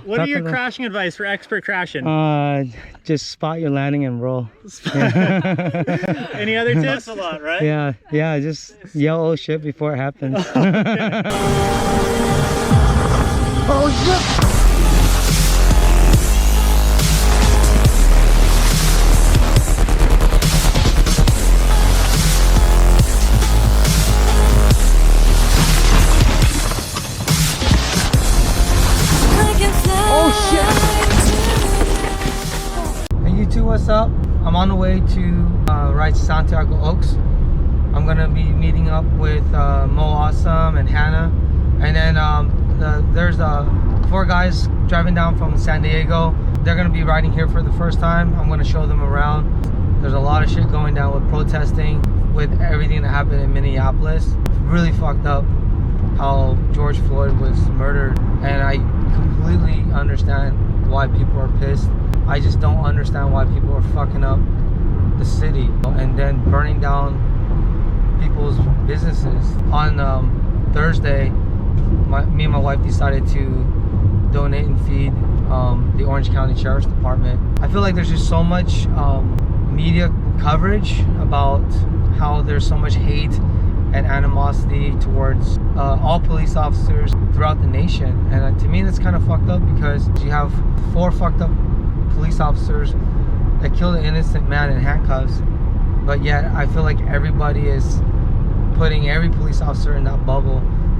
What are your crashing advice for expert crashing? Just spot your landing and roll. Any other tips? That's a lot, right? Yeah, just yell oh shit before it happens. Oh shit! What's up? I'm on the way to ride Santiago Oaks. I'm gonna be meeting up with Mo Awesome and Hannah, and then there's 4 guys driving down from San Diego. They're gonna be riding here for the first time. I'm gonna show them around. There's a lot of shit going down with protesting, with everything that happened in Minneapolis. Really fucked up how George Floyd was murdered, and I completely understand why people are pissed. I just don't understand why people are fucking up the city and then burning down people's businesses. On Thursday, me and my wife decided to donate and feed the Orange County Sheriff's Department. I feel like there's just so much media coverage about how there's so much hate and animosity towards all police officers throughout the nation. And to me, that's kind of fucked up, because you have 4 fucked up police officers that killed an innocent man in handcuffs, but yet I feel like everybody is putting every police officer in that bubble.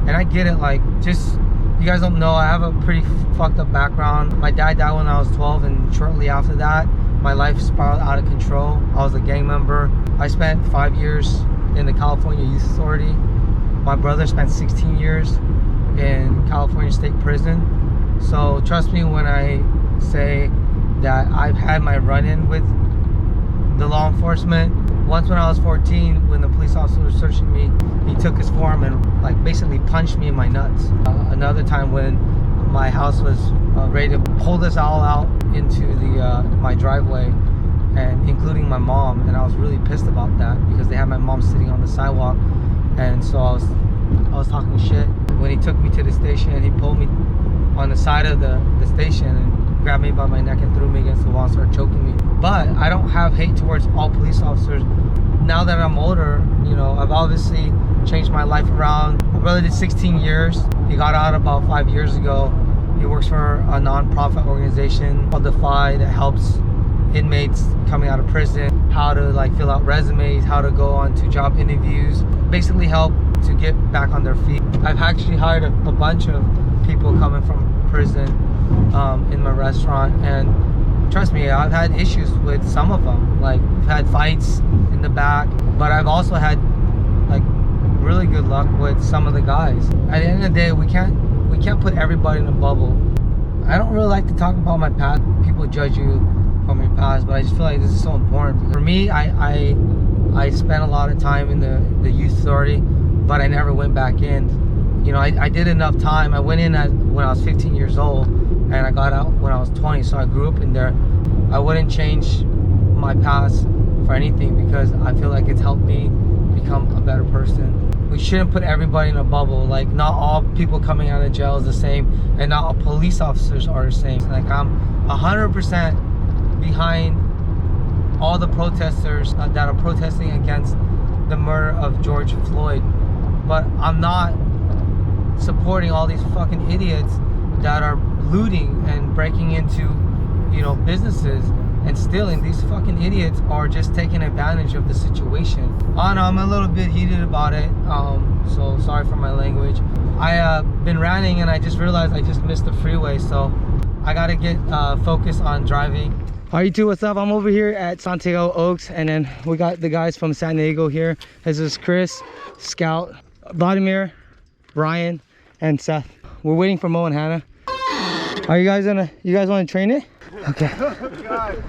And I get it, like, just, you guys don't know, I have a pretty fucked up background. My dad died when I was 12, and shortly after that, my life spiraled out of control. I was a gang member. I spent 5 years in the California Youth Authority. My brother spent 16 years in California State Prison. So trust me when I say that I've had my run-in with the law enforcement. Once when I was 14, when the police officer was searching me, he took his forearm and like basically punched me in my nuts. Another time when my house was ready to pull us all out into the my driveway, and including my mom, and I was really pissed about that because they had my mom sitting on the sidewalk, and so I was talking shit. When he took me to the station, he pulled me on the side of the station and grabbed me by my neck and threw me against the wall and started choking me. But I don't have hate towards all police officers. Now that I'm older, you know, I've obviously changed my life around. My brother did 16 years. He got out about 5 years ago. He works for a non-profit organization called Defy that helps inmates coming out of prison, how to like fill out resumes, how to go on to job interviews, basically help to get back on their feet. I've actually hired a bunch of people coming from prison in my restaurant, and trust me, I've had issues with some of them. Like, we've had fights in the back, but I've also had like really good luck with some of the guys. At the end of the day, we can't put everybody in a bubble. I don't really like to talk about my past. People judge you from your past, but I just feel like this is so important. For me, I spent a lot of time in the youth authority, but I never went back in. You know, I did enough time. I went in when I was 15 years old, and I got out when I was 20, so I grew up in there. I wouldn't change my past for anything, because I feel like it's helped me become a better person. We shouldn't put everybody in a bubble. Like, not all people coming out of jail is the same, and not all police officers are the same. Like, I'm 100% behind all the protesters that are protesting against the murder of George Floyd, but I'm not supporting all these fucking idiots that are looting and breaking into, you know, businesses and stealing. These fucking idiots are just taking advantage of the situation. I know I'm a little bit heated about it, so sorry for my language. I been ranting, and I just realized I just missed the freeway, so I gotta get focused on driving. Alright, YouTube, what's up? I'm over here at Santiago Oaks, and then we got the guys from San Diego here. This is Chris, Scout, Vladimir, Ryan, and Seth. We're waiting for Mo and Hannah. Are you guys want to train it? Okay. Oh, God.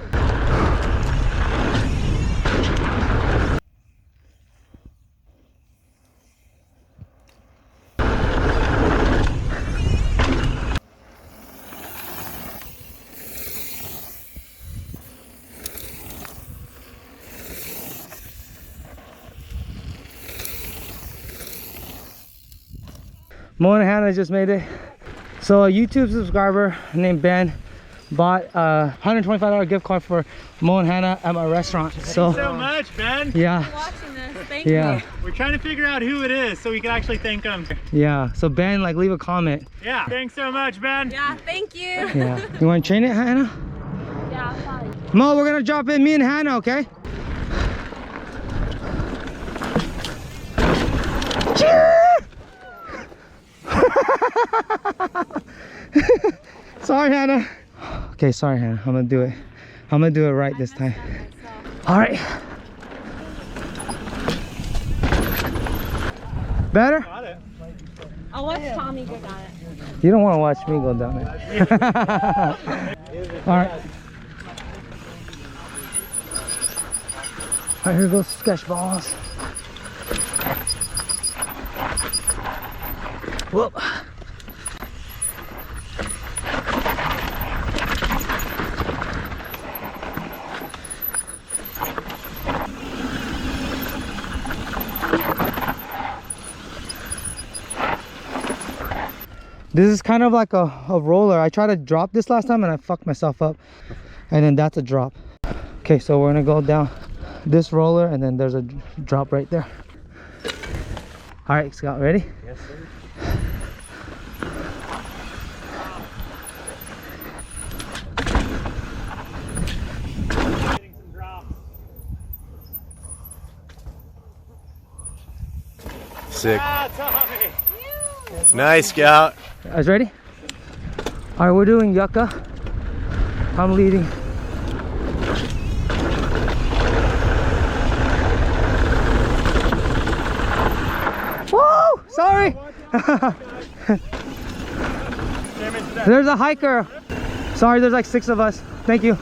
Mo and Hannah just made it So a YouTube subscriber named Ben bought a $125 gift card for Mo and Hannah at my restaurant. So Thanks so much, Ben. yeah. For watching this. Thank Yeah. you. We're trying to figure out who it is so we can actually thank them. Yeah. So Ben, like, leave a comment. Yeah. Thanks so much, Ben. Yeah, thank you. Yeah. You want to train it, Hannah? Yeah, fine. Mo, we're gonna drop in me and Hannah, okay? Sorry, Hannah. Okay, sorry, Hannah. I'm gonna do it. I'm gonna do it right this time. All right. Better? Got it. I'll watch Tommy go down it. You don't want to watch me go down there. All right. All right, here goes Sketch Ballz. Whoop. This is kind of like a roller. I tried to drop this last time and I fucked myself up. And then that's a drop. Okay, so we're gonna go down this roller and then there's a drop right there. All right, Scott, ready? Yes, sir. Getting some drops. Sick. Ah, Tommy. Nice, Scout. You guys ready? All right, we're doing Yucca. I'm leading. Woo! Sorry. There's a hiker. Sorry, there's like 6 of us. Thank you.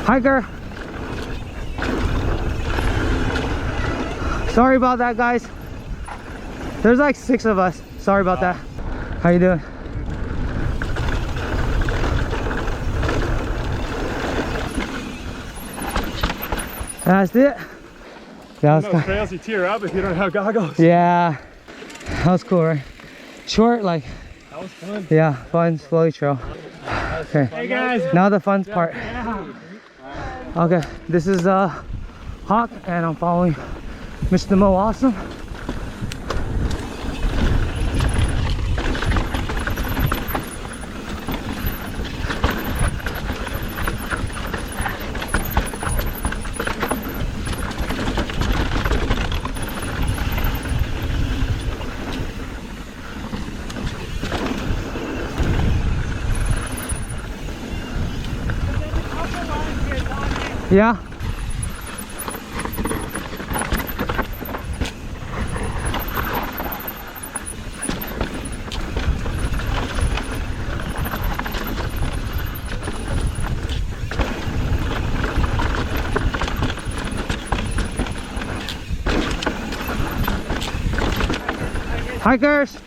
Hiker. Sorry about that, guys. There's like 6 of us. Sorry about that. How you doing? That's it. Yeah, No trails, you tear up if you don't have goggles. yeah, that was cool, right? Short, like, That was fun. yeah, fun, slowly trail. Okay, Hey guys. now the fun part. Okay, this is Hawk, and I'm following Mr. Mo Awesome. Yeah. Hikers!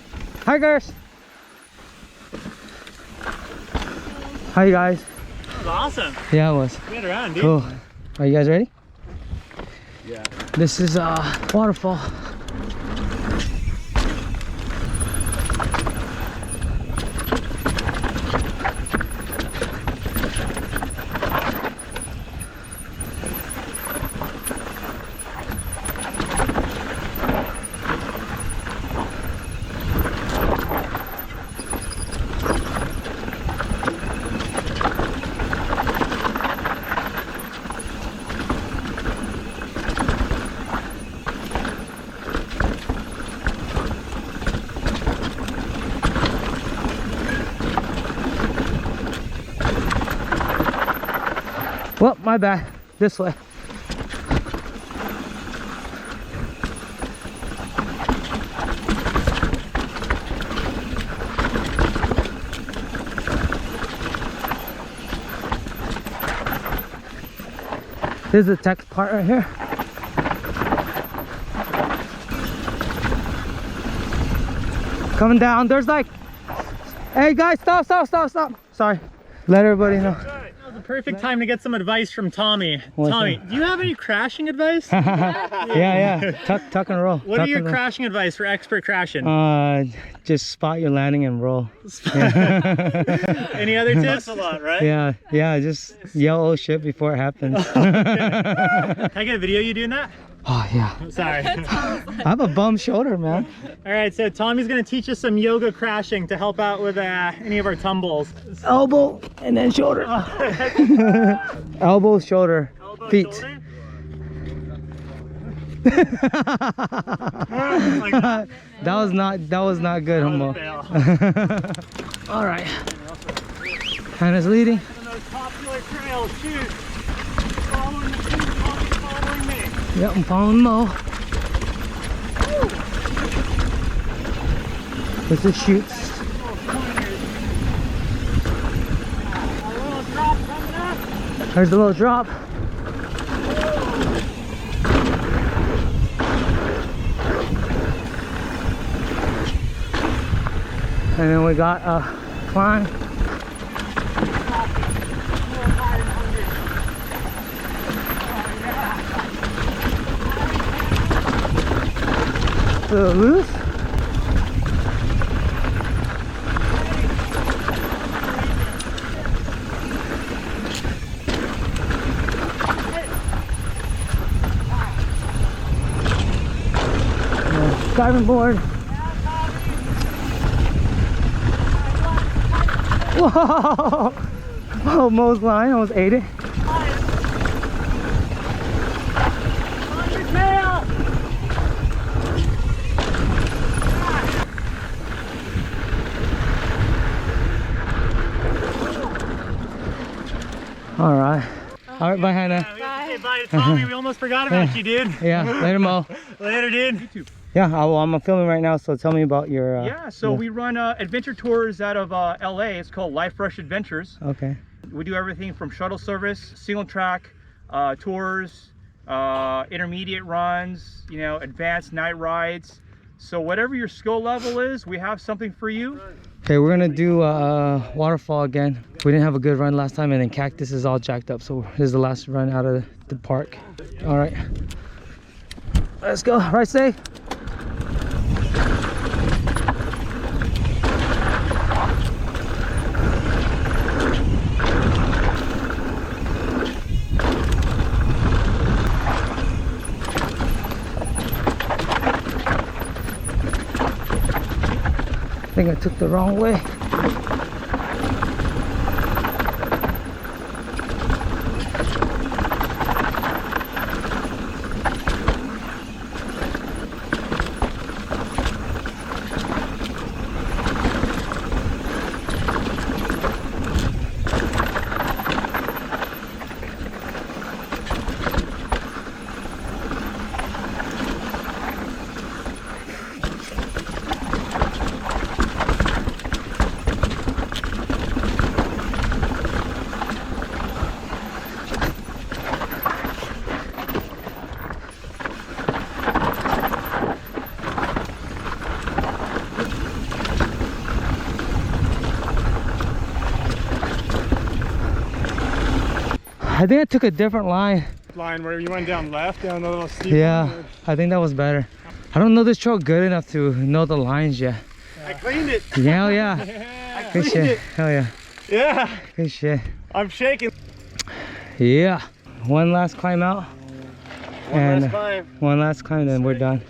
Hikers! Hi guys. That was awesome. Yeah, it was. Get around, dude. Cool. Are you guys ready? Yeah. This is Waterfall. Well, my bad. This way. This is the text part right here. Coming down. There's like, hey guys, stop. Sorry. Let everybody know. That was the perfect time to get some advice from Tommy. What's Tommy, that? do you have any crashing advice? Yeah. Tuck and roll. What are your crashing advice for expert crashing? Just spot your landing and roll. Any other tips? That's a lot, right? Yeah. Just yell oh shit before it happens. Can I get a video of you doing that? Oh yeah. Sorry. I have a bum shoulder, man. All right, so Tommy's gonna teach us some yoga crashing to help out with any of our tumbles. Elbow and then shoulder. Elbow, shoulder, Elbow, feet. shoulder? That was not good, Humbo. All right. Hannah's leading. One of those popular trails, Chutes. Following the Chutes, following me. Yep, I'm following Mo. This is Chutes. There's the little drop. And then we got a climb. A little loose. Diving board. Whoa! Oh, Mo's line almost ate it. On your tail! All right. All right, bye, Hannah. Hey, bye, Tommy. We almost forgot about you, dude. Yeah, later, Mo. Later, dude. Yeah, I'm filming right now, so tell me about your... we run adventure tours out of LA. It's called Life Rush Adventures. Okay. We do everything from shuttle service, single track tours, intermediate runs, you know, advanced night rides. So whatever your skill level is, we have something for you. Okay, we're gonna do Waterfall again. We didn't have a good run last time, and then Cactus is all jacked up, so this is the last run out of the park. All right. Let's go. Right, safe. I think I took the wrong way. I think I took a different line. Line where you went down left, down the little steep. Yeah, I think that was better. I don't know this trail good enough to know the lines yet. I cleaned it. Yeah, I good cleaned shit. it. Hell yeah. Yeah. Good shit. I'm shaking. Yeah. One last climb out. One last climb. One last climb, then we're done.